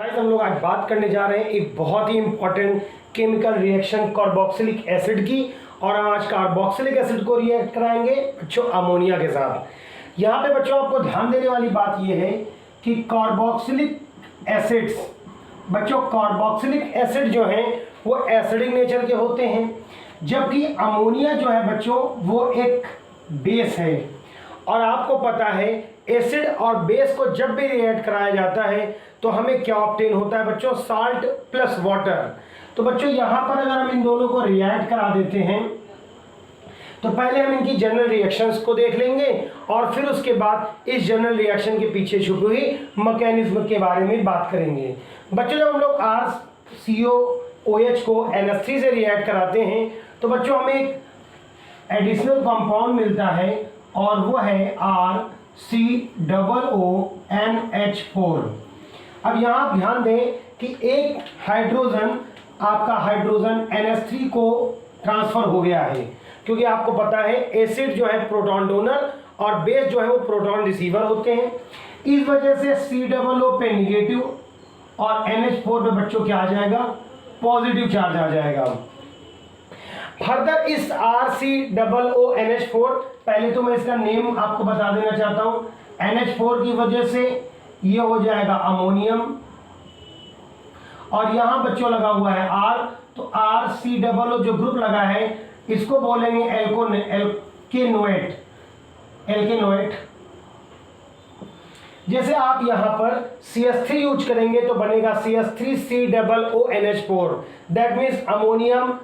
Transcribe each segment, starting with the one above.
Guys हम लोग आज बात करने जा रहे हैं एक बहुत ही important chemical reaction carboxylic acid की। और आज कार्बोक्सिलिक एसिड को रिएक्ट कराएंगे बच्चों अमोनिया के साथ। यहाँ पे बच्चों आपको ध्यान देने वाली बात यह है कि कार्बोक्सिलिक एसिड्स बच्चों कार्बोक्सिलिक एसिड जो हैं वो एसिडिक नेचर के होते हैं, जबकि अमोनिया जो है बच्चों वो एक बेस है। और आपको पता है एसिड और बेस को जब भी रिएक्ट कराया जाता है तो हमें क्या ऑब्टेन होता है बच्चों, साल्ट प्लस वाटर। तो बच्चों यहाँ पर अगर हम इन दोनों को रिएक्ट करा देते हैं तो पहले हम इनकी जनरल रिएक्शंस को देख लेंगे और फिर उसके बाद इस जनरल रिएक्शन के पीछे छुपी हुई मैकेनिज्म के बारे में बात करेंगे। बच्चों जब हम लोग RCOOH को NH3 से रिएक्ट कराते हैं तो बच्चों हमें एक एडिशनल कंपाउंड मिलता है और वो है RCOONH4। अब यहाँ आप ध्यान दें कि एक हाइड्रोजन आपका हाइड्रोजन NH3 को ट्रांसफर हो गया है, क्योंकि आपको पता है एसिड जो है प्रोटॉन डोनर और बेस जो है वो प्रोटॉन रिसीवर होते हैं। इस वजह से COO पे निगेटिव और NH4 पे बच्चों क्या आ जाएगा, पॉजिटिव चार्ज आ जाएगा। फर्दर इस RCOONH4 पहले तो मैं इसका नेम आपको बता देना चाहता हूं। NH4 की वजह से ये हो जाएगा अमोनियम और यहां बच्चों लगा हुआ है R, तो RCOO जो ग्रुप लगा है इसको बोलेंगे एल्केनोएट। जैसे आप यहां पर CH3 यूज करेंगे तो बनेगा CH3COONH4, that means ammonium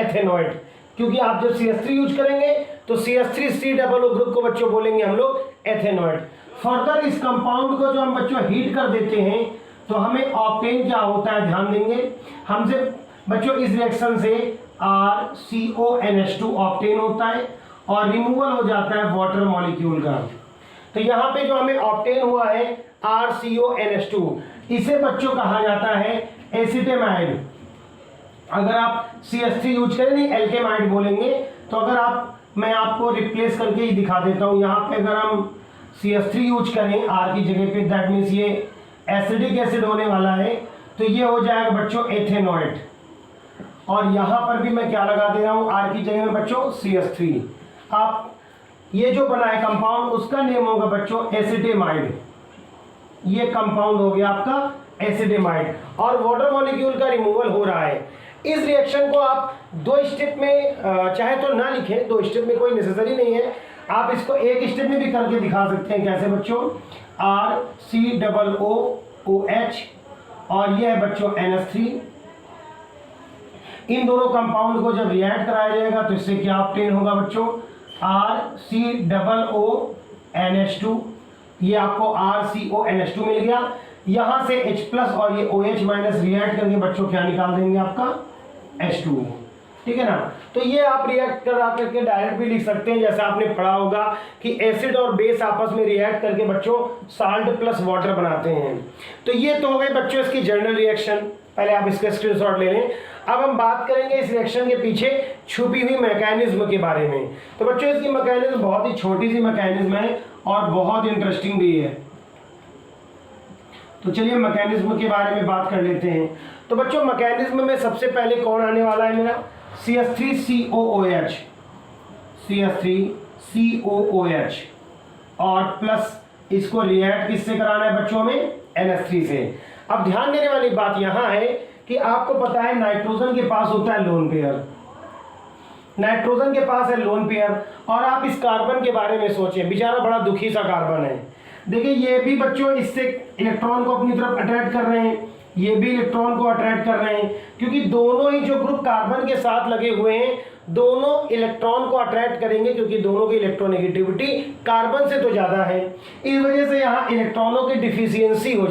ethanoate. क्योंकि आप जब CH3 यूज करेंगे तो CH3COO ग्रुप को बच्चों बोलेंगे हम लोग एथेनोएट। फर्दर इस कंपाउंड को जो हम बच्चों हीट कर देते हैं तो हमें ऑक्टेन क्या होता है ध्यान देंगे। हमसे बच्चों इस रिएक्शन से RCONH2 ऑक्टेन होता है और रिमूवल हो जाता है वाटर मॉलिक्यूल का। तो यहाँ पे जो हमें ऑक्टेन हुआ है RCONH2, इसे बच्चों कहा जाता है एसिटेमाइड। अगर आप CH3 यूज करें नहीं एल्केमाइड बोलेंगे, तो अगर मैं आपको रिप्लेस करके ही दिखा देता हूँ। यहाँ पे अगर हम CH3 यूज करें R की जगह पे, दैट मीन्स ये एसिडिक एसिड होने वाला है, तो ये हो जाएगा बच्चों एथेनोएट। और यहाँ पर भी मैं क्या लगा दे रहा हूँ, R की जगह में बच्चों CH3। आप ये जो बना है कंपाउंड उसका नेम होगा बच्चों एसिटेमाइड। ये कंपाउंड हो गया आपका एसिटेमाइड और वाटर मॉलिक्यूल का रिमूवल हो रहा है। इस रिएक्शन को आप दो स्टेप में चाहे तो ना लिखें, दो स्टेप में कोई नेसेसरी नहीं है, आप इसको एक स्टेप में भी करके दिखा सकते हैं। कैसे बच्चों, RCOOH और ये है बच्चों NH3। इन दोनों कंपाउंड को जब रिएक्ट कराया जाएगा तो इससे क्या ऑब्टेन होगा बच्चों, RCOONH2। ये आपको RCONH2 मिल गया। यहां से H+ और ये OH- रिएक्ट करके बच्चों क्या निकाल देंगे, आपका H2। ठीक है ना। तो ये आप रिएक्ट करा करके डायरेक्ट भी लिख सकते हैं, जैसा आपने पढ़ा होगा कि एसिड और बेस आपस में रिएक्ट करके बच्चों साल्ट प्लस वाटर बनाते हैं। तो ये तो हो गए बच्चों इसकी जनरल रिएक्शन, पहले आप इसका स्क्रीनशॉट ले लें। अब हम बात करेंगे इस रिएक्शन के पीछे छुपी हुई मैकेनिज्म के बारे में। तो बच्चों इसकी मैकेनिज्म बहुत ही छोटी सी मैकेनिज्म है और बहुत इंटरेस्टिंग भी है। तो चलिए मैकेनिज्म के बारे में बात कर लेते हैं। तो बच्चों मैकेनिज्म में सबसे पहले कौन आने वाला है, मेरा CH3COOH और प्लस इसको रिएक्ट किससे कराना है बच्चों में, NH3 से। अब ध्यान देने वाली बात यहां है कि आपको पता है नाइट्रोजन के पास होता है लोन पेयर, नाइट्रोजन के पास है लोन पेयर। और आप इस कार्बन के बारे में सोचें, बेचारा बड़ा दुखी सा कार्बन है। देखिए ये भी बच्चों इससे इलेक्ट्रॉन को अपनी तरफ अट्रैक्ट कर रहे हैं, ये भी इलेक्ट्रॉन को अट्रैक्ट कर रहे हैं, क्योंकि दोनों ही जो ग्रुप कार्बन के साथ लगे हुए हैं दोनों इलेक्ट्रॉन को अट्रैक्ट करेंगे, क्योंकि दोनों की इलेक्ट्रोनेगेटिविटी कार्बन से तो ज्यादा है। इस वजह से यहाँ इलेक्ट्रॉनों की डिफिशियंसी हो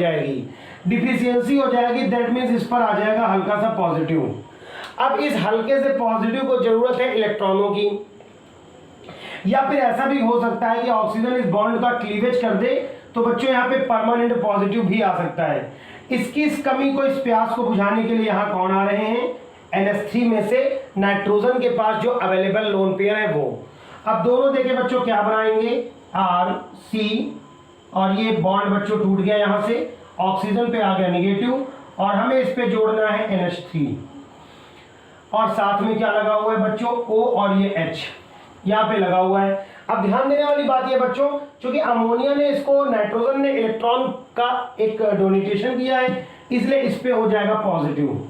जाएगी, दैट मीन्स इस पर आ जाएगा हल्का सा पॉजिटिव। अब इस हल्के से पॉजिटिव को जरूरत है इलेक्ट्रॉनों की, या फिर ऐसा भी हो सकता है कि ऑक्सीजन इस बॉन्ड का क्लीवेज कर दे, तो बच्चों यहाँ पे परमानेंट पॉजिटिव भी आ सकता है। इसकी इस कमी को, इस प्यास को बुझाने के लिए यहाँ कौन आ रहे हैं, NH3 में से नाइट्रोजन के पास जो अवेलेबल लोन पेयर है वो। अब दोनों देखे बच्चों क्या बनाएंगे, RC और ये बॉन्ड बच्चों टूट गया यहाँ से, ऑक्सीजन पे आ गया नेगेटिव, और हमें इस पे जोड़ना है NH3, और साथ में क्या लगा हुआ है बच्चों, O और ये H यहाँ पे लगा हुआ है। अब ध्यान देने वाली बात ये बच्चों, क्योंकि अमोनिया ने इसको, नाइट्रोजन ने इलेक्ट्रॉन का एक डोनेटेशन किया है, इसलिए इस पे हो जाएगा पॉजिटिव,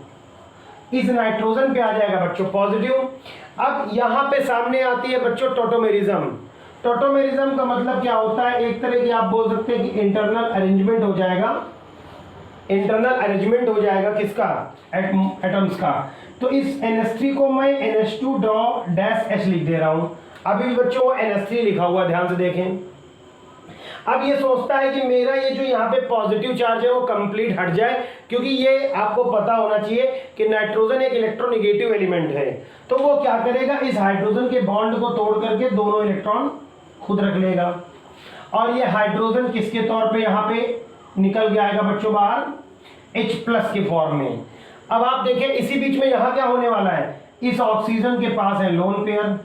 इस नाइट्रोजन पे आ जाएगा बच्चों पॉजिटिव। अब यहाँ पे सामने आती है बच्चों टोटोमेरिज्म। टोटोमेरिज्म का मतलब क्या होता है, एक तरह की आप बोल सकते हैं कि इंटरनल अरेंजमेंट हो जाएगा, इंटरनल अरेंजमेंट हो जाएगा किसका, एटम्स का। तो इस NH3 को मैं NH2 डैश H लिख दे रहा हूं। अभी भी बच्चों वो NH3 लिखा हुआ, ध्यान से देखें। अब ये सोचता है कि मेरा ये जो यहाँ पे पॉजिटिव चार्ज है वो कंप्लीट हट जाए, क्योंकि ये आपको पता होना चाहिए कि नाइट्रोजन एक इलेक्ट्रोनेगेटिव एलिमेंट है। तो वो क्या करेगा, इस हाइड्रोजन के बॉन्ड को तोड़ करके दोनों इलेक्ट्रॉन खुद रख लेगा, और ये हाइड्रोजन किसके तौर पे यहाँ पे निकल के आएगा बच्चों बाहर, H+ के फॉर्म में। अब आप देखें इसी बीच में यहाँ क्या होने वाला है, इस ऑक्सीजन के पास है लोन पेयर।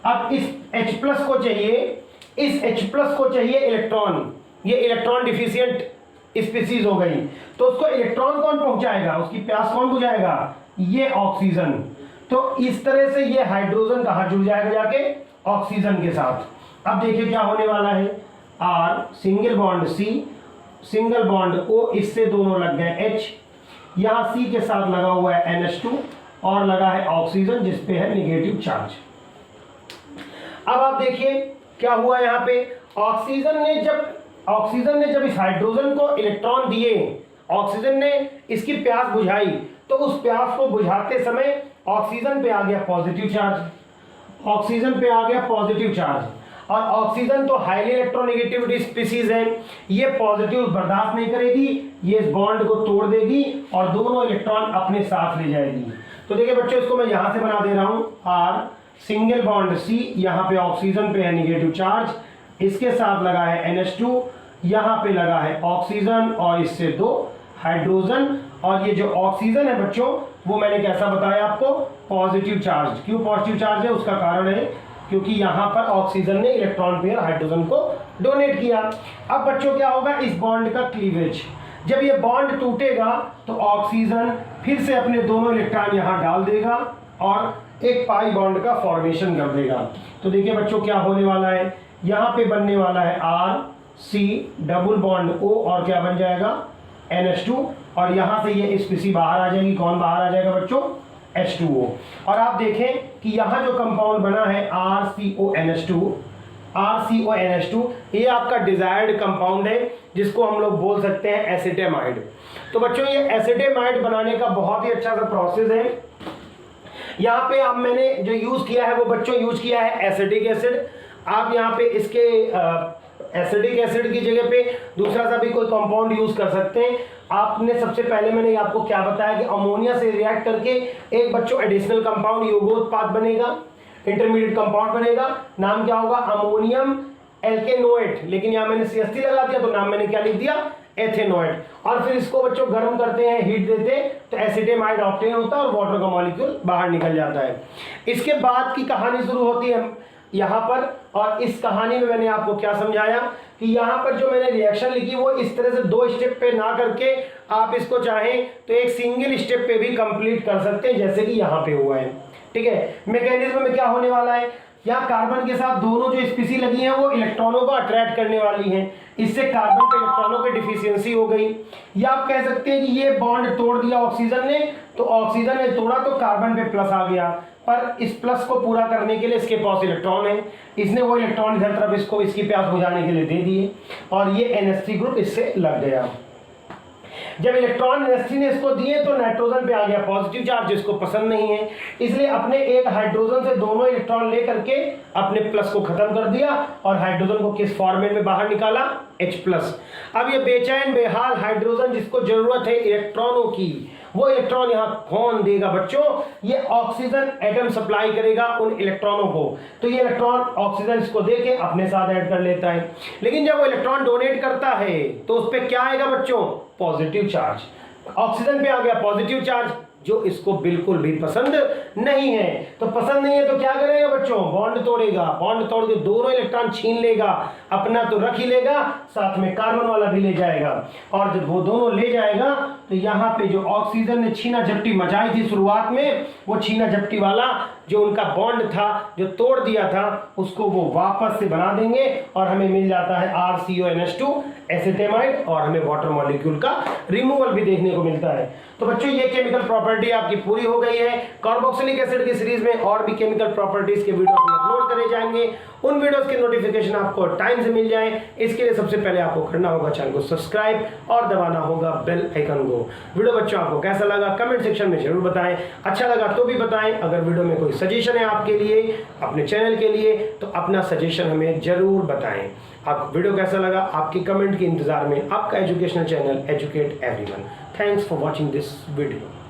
अब इस H+ को चाहिए, इस H+ को चाहिए इलेक्ट्रॉन, ये इलेक्ट्रॉन डिफिशिएंट स्पीसीज हो गई, तो उसको इलेक्ट्रॉन कौन पहुंचाएगा, उसकी प्यास कौन बुझाएगा, ये ऑक्सीजन। तो इस तरह से ये हाइड्रोजन कहाँ जुड़ जाएगा, जाके ऑक्सीजन के साथ। अब देखिए क्या होने वाला है, R single bond C, single bond O, इससे दोनों लग गए H, यहाँ C के साथ लगा हुआ है NH2 और लगा है ऑक्सीजन जिस पे है नेगेटिव चार्ज। अब आप देखिए क्या हुआ यहाँ पे, ऑक्सीजन ने जब इस हाइड्रोजन को इलेक्ट्रॉन दिए, ऑक्सीजन ने इसकी प्यास बुझाई, तो उस प्यास को बुझाते समय ऑक्सीजन पे आ गया पॉजिटिव चार्ज, ऑक्सीजन पे आ गया पॉजिटिव चार्ज। और ऑक्सीजन तो हाईली इलेक्ट्रोनेगेटिविटी स्पीसीज है, ये पॉजिटिव बर्दाश्त नहीं करेगी, ये इस बॉन्ड को तोड़ देगी और दोनों इलेक्ट्रॉन अपने साथ ले जाएगी। तो देखिए बच्चों इसको मैं यहां से बना दे रहा हूं, R सिंगल बॉन्ड C, यहाँ पे ऑक्सीजन पे है नेगेटिव चार्ज, इसके साथ लगा है NH2, यहाँ पे लगा है ऑक्सीजन और इससे 2 हाइड्रोजन, और ये जो ऑक्सीजन है बच्चों वो मैंने कैसा बताया आपको, पॉजिटिव चार्ज। क्यों पॉजिटिव चार्ज है, उसका कारण है क्योंकि यहाँ पर ऑक्सीजन ने इलेक्ट्रॉन पेयर हाइड्रोजन को डोनेट किया। अब बच्चों क्या होगा, इस बॉन्ड का क्लीवेज, जब ये बॉन्ड टूटेगा तो ऑक्सीजन फिर से अपने दोनों इलेक्ट्रॉन यहाँ डाल देगा और एक पाई बॉन्ड का फॉर्मेशन कर देगा। तो देखिए बच्चों क्या होने वाला है, यहाँ पे बनने वाला है R C double bond O और क्या बन जाएगा NH2, और यहाँ से ये स्पीसी बाहर आ जाएगी, कौन बाहर आ जाएगा बच्चों, H2O। और आप देखें कि यहाँ जो कंपाउंड बना है RCONH2, RCONH2, ये आपका डिजायर्ड कंपाउंड है जिसको हम लोग बोल सकते हैं एसिटेमाइड। तो बच्चों ये एसिटेमाइड बनाने का बहुत ही अच्छा सा प्रोसेस है। यहाँ पे अब मैंने जो यूज किया है वो बच्चों यूज किया है एसिटिक एसिड। आप यहाँ पे इसके एसिडिक एसिड की जगह पे दूसरा सा भी कोई कंपाउंड यूज कर सकते हैं। आपने सबसे पहले मैंने आपको क्या बताया कि अमोनिया से रिएक्ट करके एक बच्चों एडिशनल कंपाउंड योगोत्पाद बनेगा, इंटरमीडिएट कंपाउंड बनेगा, नाम क्या होगा, अमोनियम एल्केनोएट, लेकिन यहाँ मैंने CH3 लगा दिया तो नाम मैंने क्या लिख दिया, एथेनोएट। और फिर इसको बच्चों गर्म करते हैं, हीट देते हैं तो एसिटेमाइड ऑब्टेन होता है और वाटर का मॉलिक्यूल बाहर निकल जाता है। इसके बाद की कहानी शुरू होती है यहाँ पर, और इस कहानी में मैंने आपको क्या समझाया कि यहाँ पर जो मैंने रिएक्शन लिखी वो इस तरह से 2 स्टेप पे ना करके आप इसको चाहें तो एक सिंगल स्टेप पे भी कंप्लीट कर सकते हैं, जैसे कि यहाँ पे हुआ है। ठीक है, मैकेनिज्म में क्या होने वाला है, यहाँ कार्बन के साथ दोनों जो स्पीसी लगी हैं वो इलेक्ट्रॉनों को अट्रैक्ट करने वाली हैं, इससे कार्बन पे इलेक्ट्रॉनों की डिफिशियंसी हो गई। या आप कह सकते हैं कि ये बॉन्ड तोड़ दिया ऑक्सीजन ने, तो ऑक्सीजन ने तोड़ा तो कार्बन पे प्लस आ गया, पर इस प्लस को पूरा करने के लिए इसके पास इलेक्ट्रॉन है, इसने वो इलेक्ट्रॉन इधर तरफ इसको इसकी प्यास बुझाने के लिए दे दिए और ये NH3 ग्रुप इससे लग गया। जब इलेक्ट्रॉन NH3 ने इसको दिए तो नाइट्रोजन पे आ गया पॉजिटिव चार्ज, जिसको पसंद नहीं है, इसलिए अपने एक हाइड्रोजन से दोनों इलेक्ट्रॉन लेकर के अपने प्लस को खत्म कर दिया और हाइड्रोजन को किस फॉर्मेट में बाहर निकाला, H+। अब ये बेचैन बेहाल हाइड्रोजन जिसको जरूरत है इलेक्ट्रॉनों की, वो इलेक्ट्रॉन यहाँ कौन देगा बच्चों, ये ऑक्सीजन एटम सप्लाई करेगा उन इलेक्ट्रॉनों को। तो ये इलेक्ट्रॉन ऑक्सीजन इसको देके अपने साथ ऐड कर लेता है, लेकिन जब वो इलेक्ट्रॉन डोनेट करता है तो उस पर क्या आएगा बच्चों, पॉजिटिव चार्ज। ऑक्सीजन पे आ गया पॉजिटिव चार्ज, जो इसको बिल्कुल भी पसंद नहीं है। तो पसंद नहीं है तो क्या करेगा बच्चों, बॉन्ड तोड़ेगा, बॉन्ड तोड़ के दोनों इलेक्ट्रॉन छीन लेगा, अपना तो रख ही लेगा, साथ में कार्बन वाला भी ले जाएगा। और जब वो दोनों ले जाएगा तो यहाँ पे जो ऑक्सीजन ने छीना झपटी मचाई थी शुरुआत में, वो छीना झपटी वाला जो उनका बॉन्ड था जो तोड़ दिया था उसको वो वापस से बना देंगे और हमें मिल जाता है RCONH2 एसिटेमाइड, और हमें वाटर मॉलिक्यूल का रिमूवल भी देखने को मिलता है। तो बच्चों ये केमिकल प्रॉपर्टी आपकी पूरी हो गई है। कार्बोक्सिलिक एसिड की सीरीज में और भी केमिकल प्रॉपर्टीज के वीडियो अपलोड करे जाएंगे, उन वीडियोस की नोटिफिकेशन आपको टाइम से मिल जाए इसके लिए सबसे पहले आपको करना होगा चैनल को सब्सक्राइब और दबाना होगा बेल आइकन को। वीडियो बच्चों आपको कैसा लगा कमेंट सेक्शन में जरूर बताएं, अच्छा लगा तो भी बताएं। अगर वीडियो में कोई सजेशन है आपके लिए अपने चैनल के लिए तो अपना सजेशन हमें जरूर बताएं। आप वीडियो कैसा लगा आपके कमेंट के इंतजार में आपका educational channel educate everyone. Thanks for watching this video.